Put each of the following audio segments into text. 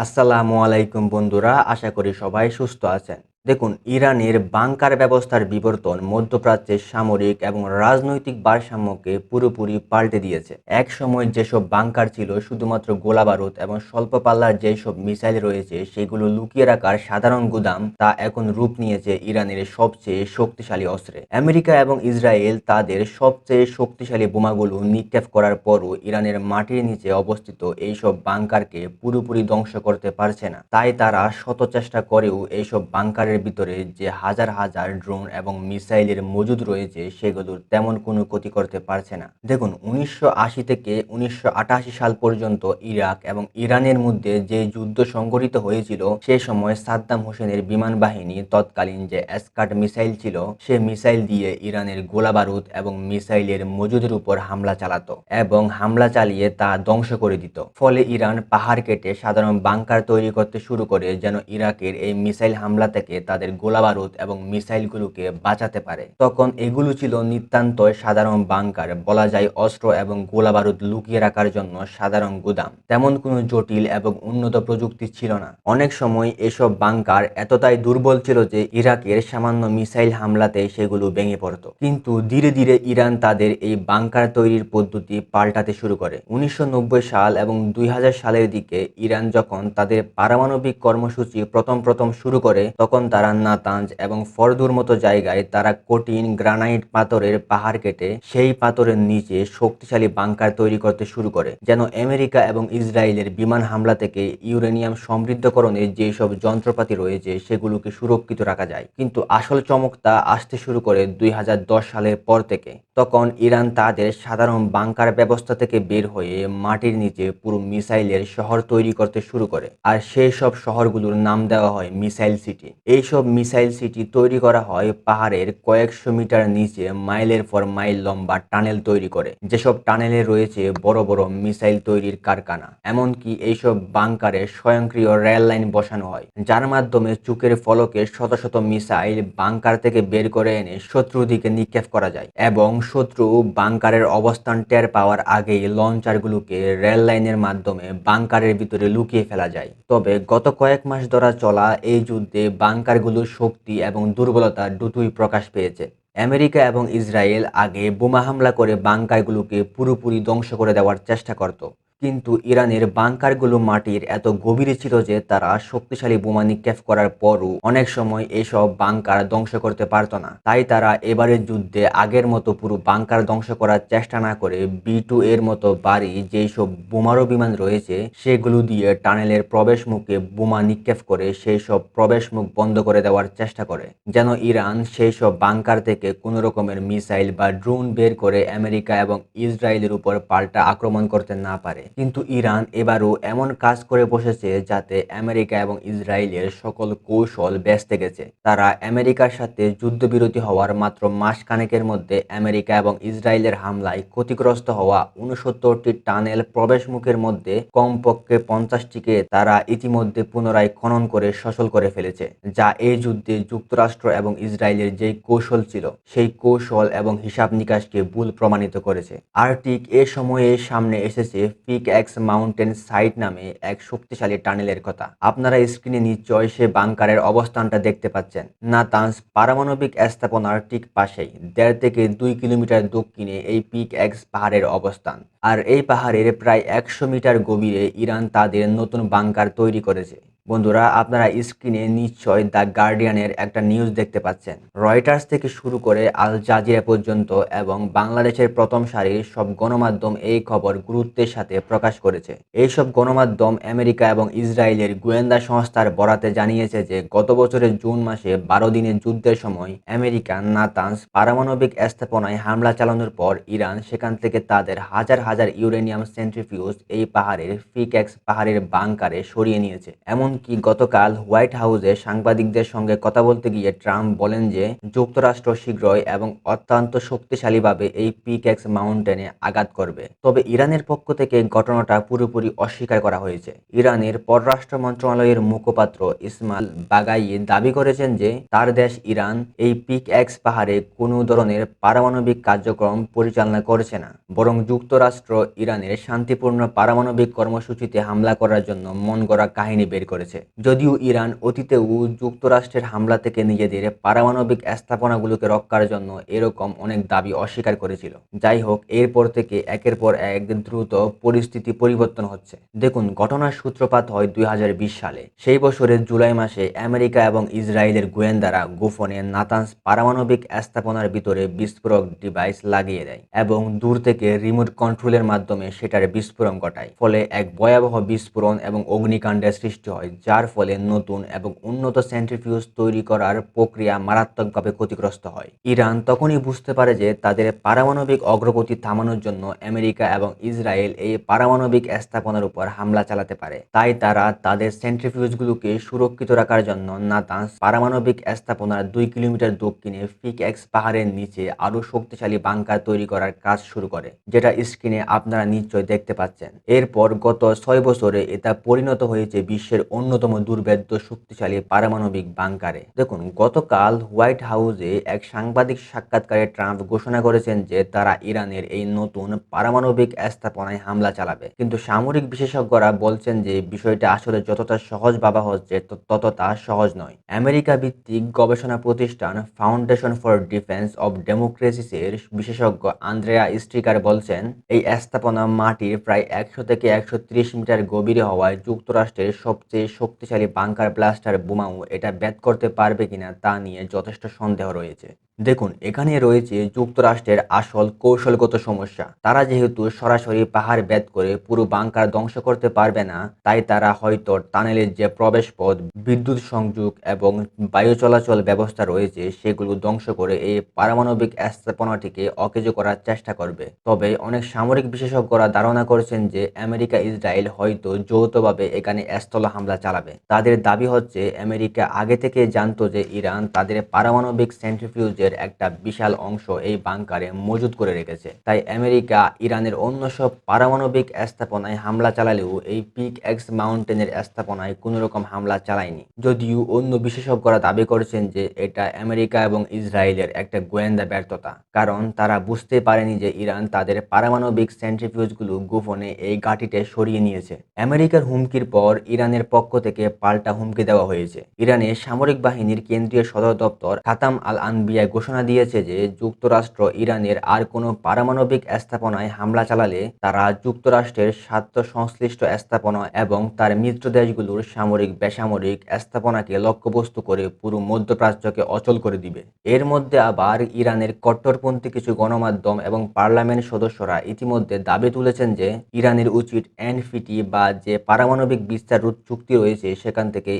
আসসালামু আলাইকুম বন্ধুরা, আশা করি সবাই সুস্থ আছেন। দেখুন, ইরানের বাংকার ব্যবস্থার বিবর্তন মধ্যপ্রাচ্যের সামরিক এবং রাজনৈতিক ভারসাম্যকে পুরোপুরি পাল্টে দিয়েছে। এক সময় যেসব বাংকার ছিল শুধুমাত্র গোলাবারুদ এবং স্বল্প পাল্লার যেসব মিসাইল রয়েছে সেগুলো লুকিয়ে রাখার সাধারণ গুদাম, তা এখন রূপ নিয়েছে ইরানের সবচেয়ে শক্তিশালী অস্ত্রে। আমেরিকা এবং ইসরায়েল তাদের সবচেয়ে শক্তিশালী বোমাগুলো নিক্ষেপ করার পরও ইরানের মাটির নিচে অবস্থিত এইসব বাংকারকে পুরোপুরি ধ্বংস করতে পারছে না। তাই তারা শত চেষ্টা করেও এইসব বাংকারের ভিতরে যে হাজার হাজার ড্রোন এবং মিসাইলের মজুদ রয়েছে সেগুলোর তেমন কোনো ক্ষতি করতে পারছে না। দেখুন, 1980 থেকে 1988 সাল পর্যন্ত ইরাক এবং ইরানের মধ্যে যে যুদ্ধ সংঘটিত হয়েছিল সে সময় সাদ্দাম হোসেনের বিমান বাহিনী তৎকালীন যে অ্যাসকাট মিসাইল ছিল সে মিসাইল দিয়ে ইরানের গোলাবারুদ এবং মিসাইলের মজুদের উপর হামলা চালাতো এবং হামলা চালিয়ে তা ধ্বংস করে দিত। ফলে ইরান পাহাড় কেটে সাধারণ বাংকার তৈরি করতে শুরু করে যেন ইরাকের এই মিসাইল হামলা থেকে তাদের গোলাবারুদ এবং মিসাইলগুলোকে বাঁচাতে পারে। তখন এগুলো ছিল নিতান্তই সাধারণ বাংকার, বলা যায় অস্ত্র এবং গোলাবারুদ লুকিয়ে রাখার জন্য সাধারণ গুদাম। তেমন কোনো জটিল এবং উন্নত প্রযুক্তি ছিল না। অনেক সময় এসব বাংকার এতটাই দুর্বল ছিল যে ইরাকের সামান্য মিসাইল হামলাতে সেগুলো ভেঙে পড়ত। কিন্তু ধীরে ধীরে ইরান তাদের এই বাংকার তৈরির পদ্ধতি পাল্টাতে শুরু করে। 1990 সাল এবং 2000 সালের দিকে ইরান যখন তাদের পারমাণবিক কর্মসূচি প্রথম শুরু করে তখন তারা নাতাঞ্জ এবং ফরদুর মতো জায়গায় তারা কঠিন গ্রানাইট পাথরের পাহাড় কেটে সেই পাথরের নিচে শক্তিশালী বাংকার তৈরি করতে শুরু করে, যেন আমেরিকা এবং ইসরায়েলের বিমান হামলা থেকে ইউরেনিয়াম সমৃদ্ধকরণের যেসব যন্ত্রপাতি রয়েছে সেগুলোকে সুরক্ষিত রাখা যায়। কিন্তু আসল চমকটা আসতে শুরু করে 2010 সালের পর থেকে। তখন ইরান তাদের সাধারণ বাংকার ব্যবস্থা থেকে বের হয়ে মাটির নিচে পুরো মিসাইলের শহর তৈরি করতে শুরু করে, আর সেই সব শহরগুলোর নাম দেওয়া হয় মিসাইল সিটি। এইসব মিসাইল সিটি তৈরি করা হয় পাহাড়ের কয়েকশো মিটার নিচে মাইলের পর মাইল লম্বা টানেল তৈরি করে, যেসব টানেলে রয়েছে বড় বড় মিসাইল তৈরির কারখানা। এমনকি এইসব বাংকারে স্বয়ংক্রিয় রেল লাইন বসানো হয়, যার মাধ্যমে চোখের পলকে শত শত মিসাইল বাংকার থেকে বের করে এনে শত্রুর দিকে নিক্ষেপ করা যায় এবং শত্রু বাংকারের অবস্থান টের পাওয়ার আগেই লঞ্চারগুলোকে রেল লাইনের মাধ্যমে বাংকারের ভিতরে লুকিয়ে ফেলা যায়। তবে গত কয়েক মাস ধরে চলা এই যুদ্ধে বাংকারগুলোর শক্তি এবং দুর্বলতা দুটোই প্রকাশ পেয়েছে। আমেরিকা এবং ইসরায়েল আগে বোমা হামলা করে বাংকারগুলোকে পুরোপুরি ধ্বংস করে দেওয়ার চেষ্টা করত, কিন্তু ইরানের বাংকারগুলো মাটির এত গভীরে ছিল যে তারা শক্তিশালী বোমা নিক্ষেপ করার পরও অনেক সময় এসব বাংকার ধ্বংস করতে পারত না। তাই তারা এবারের যুদ্ধে আগের মতো পুরো বাংকার ধ্বংস করার চেষ্টা না করে B2 এর মতো বাড়ি যেই সব বোমারু বিমান রয়েছে সেগুলো দিয়ে টানেলের প্রবেশ মুখে বোমা নিক্ষেপ করে সেই সব প্রবেশ মুখ বন্ধ করে দেওয়ার চেষ্টা করে, যেন ইরান সেই সব বাংকার থেকে কোনো রকমের মিসাইল বা ড্রোন বের করে আমেরিকা এবং ইসরায়েলের উপর পাল্টা আক্রমণ করতে না পারে। কিন্তু ইরান এবারও এমন কাজ করে বসেছে যাতে আমেরিকা এবং ইসরায়েলের সকল কৌশল ব্যস্ত গেছে। তারা আমেরিকার সাথে যুদ্ধবিরতি হওয়ার মাত্র মাস খানেকের মধ্যে আমেরিকা এবং ইসরায়েলের হামলায় ক্ষতিগ্রস্ত হওয়া 69টি টানেল প্রবেশমুখের মধ্যে কমপক্ষে 50টিকে তারা ইতিমধ্যে পুনরায় খনন করে সচল করে ফেলেছে, যা এই যুদ্ধে যুক্তরাষ্ট্র এবং ইসরায়েলের যেই কৌশল ছিল সেই কৌশল এবং হিসাব নিকাশকে ভুল প্রমাণিত করেছে। আর ঠিক এ সময়ে সামনে এসেছে পিকঅ্যাক্স মাউন্টেন সাইট নামে এক শক্তিশালী টানেলের কথা। আপনারা স্ক্রিনে নিশ্চয় সে বাংকারের অবস্থানটা দেখতে পাচ্ছেন। নাতানজ পারমাণবিক স্থাপনার ঠিক পাশেই 1.5 থেকে 2 কিলোমিটার দক্ষিণে এই পিকঅ্যাক্স পাহাড়ের অবস্থান। আর এই পাহাড়ের প্রায় 100 মিটার গভীরে ইরান তাদের নতুন বাংকার তৈরি করেছে। বন্ধুরা, আপনারা স্ক্রিনে নিশ্চয় দ্য গার্ডিয়ানের একটা নিউজ দেখতে পাচ্ছেন। রয়টার্স থেকে শুরু করে আল জাজিরা পর্যন্ত এবং বাংলাদেশের প্রথম সারির সব গণমাধ্যম এই খবর গুরুত্বের সাথে প্রকাশ করেছে। এইসব গণমাধ্যম আমেরিকা এবং ইসরায়েলের গোয়েন্দা সংস্থার বরাতে জানিয়েছে যে গত বছরের জুন মাসে 12 দিনের যুদ্ধের সময় আমেরিকা নাতানজ পারমাণবিক স্থাপনায় হামলা চালানোর পর ইরান সেখান থেকে তাদের হাজার হাজার ইউরেনিয়াম সেন্ট্রিফিউজ এই পাহাড়ের পিকঅ্যাক্স পাহাড়ের বাংকারে সরিয়ে নিয়েছে। এমনকি এমনকি গতকাল হোয়াইট হাউসে সাংবাদিকদের সঙ্গে কথা বলতে গিয়ে ট্রাম্প বলেন যে যুক্তরাষ্ট্র শীঘ্রই এবং অত্যন্ত শক্তিশালীভাবে এই পিকেক্স মাউন্টেনে আঘাত করবে। তবে ইরানের পক্ষ থেকে ঘটনাটা পুরোপুরি অস্বীকার করা হয়েছে। ইরানের পররাষ্ট্র মন্ত্রণালয়ের মুখপাত্র ইসমাইল বাগাই দাবি করেছেন যে তার দেশ ইরান এই পিকেক্স পাহাড়ে কোনো ধরনের পারমাণবিক কার্যক্রম পরিচালনা করছে না, বরং যুক্তরাষ্ট্র ইরানের শান্তিপূর্ণ পারমাণবিক কর্মসূচিতে হামলা করার জন্য মন গড়া কাহিনী বের করেছে। যদিও ইরান অতীতেও যুক্তরাষ্ট্রের হামলা থেকে নিজেদের পারমাণবিক স্থাপনাগুলোকে রক্ষার জন্য এরকম অনেক দাবি অস্বীকার করেছিল। যাই হোক, এরপর থেকে একের পর এক দ্রুত পরিস্থিতি পরিবর্তন হচ্ছে। দেখুন, ঘটনার সূত্রপাত হয় 2020 সালে। সেই বছরের জুলাই মাসে আমেরিকা এবং ইসরায়েলের গোয়েন্দারা গোপনে নাতানস পারমাণবিক স্থাপনার ভিতরে বিস্ফোরক ডিভাইস লাগিয়ে দেয় এবং দূর থেকে রিমোট কন্ট্রোলের মাধ্যমে সেটার বিস্ফোরণ ঘটায়। ফলে এক ভয়াবহ বিস্ফোরণ এবং অগ্নিকাণ্ডের সৃষ্টি হয়, যার ফলে নতুন এবং উন্নত সেন্ট্রিফিউজ তৈরি করার প্রক্রিয়া মারাত্মকভাবে ক্ষতিগ্রস্ত হয়। ইরান তখনই বুঝতে পারে যে তাদের পারমাণবিক অগ্রগতি থামানোর জন্য আমেরিকা এবং ইসরায়েল এই পারমাণবিক স্থাপনার উপর হামলা চালাতে পারে। তাই তারা তাদের সেন্ট্রিফিউজগুলোকে সুরক্ষিত রাখার জন্য নাতানস পারমাণবিক স্থাপনার 2 কিলোমিটার দক্ষিণে পিকেক্স পাহাড়ের নিচে আরও শক্তিশালী বাংকার তৈরি করার কাজ শুরু করে, যেটা স্ক্রিনে আপনারা নিশ্চয় দেখতে পাচ্ছেন। এরপর গত 6 বছরে এটা পরিণত হয়েছে বিশ্বের অন্যতম দুর্ভেদ্য শক্তিশালী পারমাণবিক বাংকারে। দেখুন, গতকাল হোয়াইট হাউসে এক সাংবাদিক সাক্ষাৎকারে ট্রাম্প ঘোষণা করেছেন যে তারা ইরানের এই নতুন পারমাণবিক স্থাপনায় হামলা চালাবে। কিন্তু সামরিক বিশেষজ্ঞরা বলছেন যে বিষয়টা আসলে যতটা সহজ ভাবা হচ্ছে ততটা সহজ নয়। আমেরিকা ভিত্তিক গবেষণা প্রতিষ্ঠান ফাউন্ডেশন ফর ডিফেন্স অব ডেমোক্রেসিসের বিশেষজ্ঞ আন্দ্রেয়া স্ট্রিকার বলছেন, এই স্থাপনা মাটির প্রায় 100 থেকে 130 মিটার গভীরে হওয়ায় যুক্তরাষ্ট্রের সবচেয়ে শক্তিশালী বাংকার ব্লাস্টার বোমাও এটা ভেদ করতে পারবে কিনা তা নিয়ে যথেষ্ট সন্দেহ রয়েছে। দেখুন, এখানে রয়েছে যুক্তরাষ্ট্রের আসল কৌশলগত সমস্যা। তারা যেহেতু সরাসরি পাহাড় ভেদ করে পুরো বাংকার ধ্বংস করতে পারবে না, তাই তারা হয়তো টানেলের যে প্রবেশপথ, বিদ্যুৎ সংযোগ এবং বায়ু চলাচল ব্যবস্থা রয়েছে সেগুলো ধ্বংস করে এই পারমাণবিক স্থাপনাটিকে অকেজো করার চেষ্টা করবে। তবে অনেক সামরিক বিশেষজ্ঞরা ধারণা করছেন যে আমেরিকা ইসরায়েল হয়তো যৌথভাবে এখানে স্থল হামলা চালাবে। তাদের দাবি হচ্ছে আমেরিকা আগে থেকে জানতো যে ইরান তাদের পারমাণবিক সেন্ট্রিফিউজের একটা বিশাল অংশ এই বাংকারে মজুত করে রেখেছে। তাই আমেরিকা ইরানের অন্য সব পারমাণবিক স্থাপনায় হামলা চালালেও এই পিকেক্স মাউন্টেনের স্থাপনায় কোনো রকম হামলা চালায়নি। যদিও অন্য বিশেষজ্ঞরা দাবি করেছেন যে এটা আমেরিকা এবং ইসরায়েলের একটা গোয়েন্দা ব্যর্থতা, কারণ তারা বুঝতে পারেনি যে ইরান তাদের পারমাণবিক সেন্ট্রিফিউজগুলো গোপনে এই ঘাঁটিতে সরিয়ে নিয়েছে। আমেরিকার হুমকির পর ইরানের পক্ষ থেকে পাল্টা হুমকি দেওয়া হয়েছে। ইরানের সামরিক বাহিনীর কেন্দ্রীয় সদর দপ্তর খাতাম আল আনবিয়া ঘোষণা দিয়েছে যে যুক্তরাষ্ট্র ইরানের আর কোনো পারমাণবিক স্থাপনায় হামলা চালালে তারা যুক্তরাষ্ট্রের স্বার্থ সংশ্লিষ্ট স্থাপনা এবং তার মিত্র দেশগুলোর সামরিক বেসামরিক স্থাপনাকে লক্ষ্যবস্তু করে পুরো মধ্যপ্রাচ্যকে অচল করে দিবে। এর মধ্যে আবার ইরানের কট্টরপন্থী কিছু গণমাধ্যম এবং পার্লামেন্ট সদস্যরা ইতিমধ্যে দাবি তুলেছেন যে ইরানের উচিত এনপিটি বা যে পারমাণবিক বিস্তার চুক্তি রয়েছে সেখান থেকে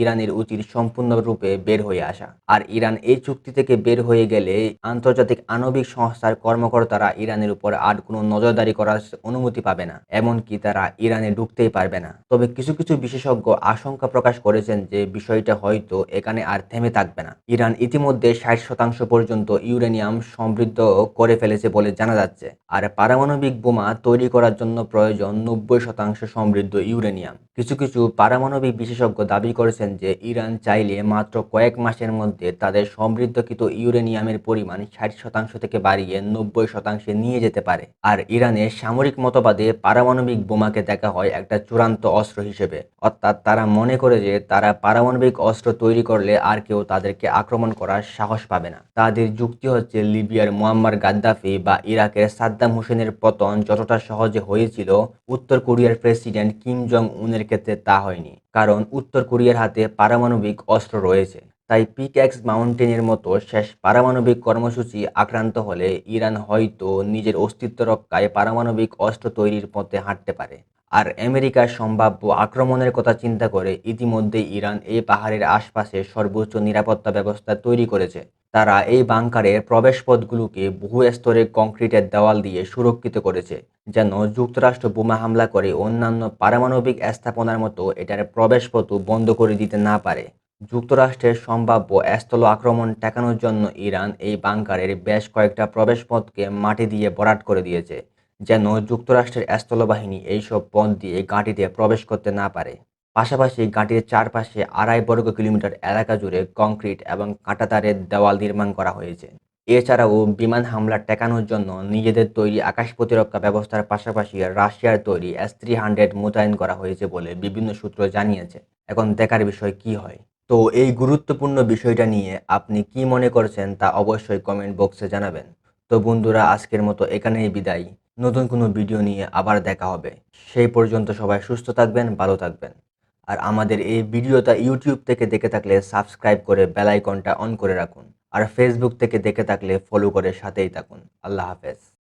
ইরানের উচিত সম্পূর্ণরূপে বের হয়ে আসা। আর ইরান এই চুক্তি থেকে বের হয়ে গেলে আন্তর্জাতিক আণবিক সংস্থার কর্মকর্তারা ইরানের উপর আর কোনো নজরদারি করার অনুমতি পাবে না, এমনকি তারা ইরানে ঢুকতেই পারবে না। তবে কিছু কিছু বিশেষজ্ঞ আশঙ্কা প্রকাশ করেছেন যে বিষয়টা হয়তো এখানে আর থেমে থাকবে না। ইরান ইতিমধ্যে 60% পর্যন্ত ইউরেনিয়াম সমৃদ্ধ করে ফেলেছে বলে জানা যাচ্ছে, আর পারমাণবিক বোমা তৈরি করার জন্য প্রয়োজন 90% সমৃদ্ধ ইউরেনিয়াম। কিছু কিছু পারমাণবিক বিশেষজ্ঞ দাবি করেছেন যে ইরান চাইলে মাত্র কয়েক মাসের মধ্যে তাদের সমৃদ্ধকৃত ইউরেনিয়ামের পরিমাণ 60% থেকে বাড়িয়ে 90% নিয়ে যেতে পারে। আর ইরানের সামরিক মতবাদে পারমাণবিক বোমাকে দেখা হয় একটা চূড়ান্ত অস্ত্র হিসেবে, অর্থাৎ তারা মনে করে যে তারা পারমাণবিক অস্ত্র তৈরি করলে আর কেউ তাদেরকে আক্রমণ করার সাহস পাবে না। তাদের যুক্তি হচ্ছে লিবিয়ার মুয়াম্মার গাদ্দাফি বা ইরাকের সাদ্দাম হোসেনের পতন যতটা সহজে হয়েছিল, উত্তর কোরিয়ার প্রেসিডেন্ট কিম জং উনের ক্ষেত্রে তা হয়নি, কারণ উত্তর কোরিয়ার হাতে পারমাণবিক অস্ত্র রয়েছে। তাই পিকেক্স মাউন্টেনের মতো শেষ পারমাণবিক কর্মসূচি আক্রান্ত হলে ইরান হয়তো নিজের অস্তিত্ব রক্ষায় পারমাণবিক অস্ত্র তৈরির পথে হাঁটতে পারে। আর আমেরিকার সম্ভাব্য আক্রমণের কথা চিন্তা করে ইতিমধ্যেই ইরান এই পাহাড়ের আশপাশে সর্বোচ্চ নিরাপত্তা ব্যবস্থা তৈরি করেছে। তারা এই বাংকারের প্রবেশপথগুলোকে বহু স্তরে কংক্রিটের দেওয়াল দিয়ে সুরক্ষিত করেছে, যেন যুক্তরাষ্ট্র বোমা হামলা করে অন্যান্য পারমাণবিক স্থাপনার মতো এটার প্রবেশপথও বন্ধ করে দিতে না পারে। যুক্তরাষ্ট্রের সম্ভাব্য স্থল আক্রমণ ঠেকানোর জন্য ইরান এই বাংকারের বেশ কয়েকটা প্রবেশপথকে মাটি দিয়ে ভরাট করে দিয়েছে, যেন যুক্তরাষ্ট্রের স্থলবাহিনী এইসব পথ দিয়ে ঘাঁটিতে প্রবেশ করতে না পারে। পাশাপাশি ঘাঁটির চারপাশে 2.5 বর্গ কিলোমিটার এলাকা জুড়ে কংক্রিট এবং কাঁটাতারের দেওয়াল নির্মাণ করা হয়েছে। এছাড়াও বিমান হামলা ঠেকানোর জন্য নিজেদের তৈরি আকাশ প্রতিরক্ষা ব্যবস্থার পাশাপাশি রাশিয়ার তৈরি S-300 মোতায়েন করা হয়েছে বলে বিভিন্ন সূত্র জানিয়েছে। এখন দেখার বিষয় কি হয়। তো এই গুরুত্বপূর্ণ বিষয়টা নিয়ে আপনি কি মনে করছেন তা অবশ্যই কমেন্ট বক্সে জানাবেন। তো বন্ধুরা, আজকের মতো এখানেই বিদায়। নতুন কোনো ভিডিও নিয়ে আবার দেখা হবে। সেই পর্যন্ত সবাই সুস্থ থাকবেন, ভালো থাকবেন। আর আমাদের এই ভিডিওটা ইউটিউব থেকে দেখে থাকলে সাবস্ক্রাইব করে বেল আইকনটা অন করে রাখুন। আর ফেসবুক থেকে দেখে থাকলে ফলো করে সাথেই থাকুন। আল্লাহ হাফেজ।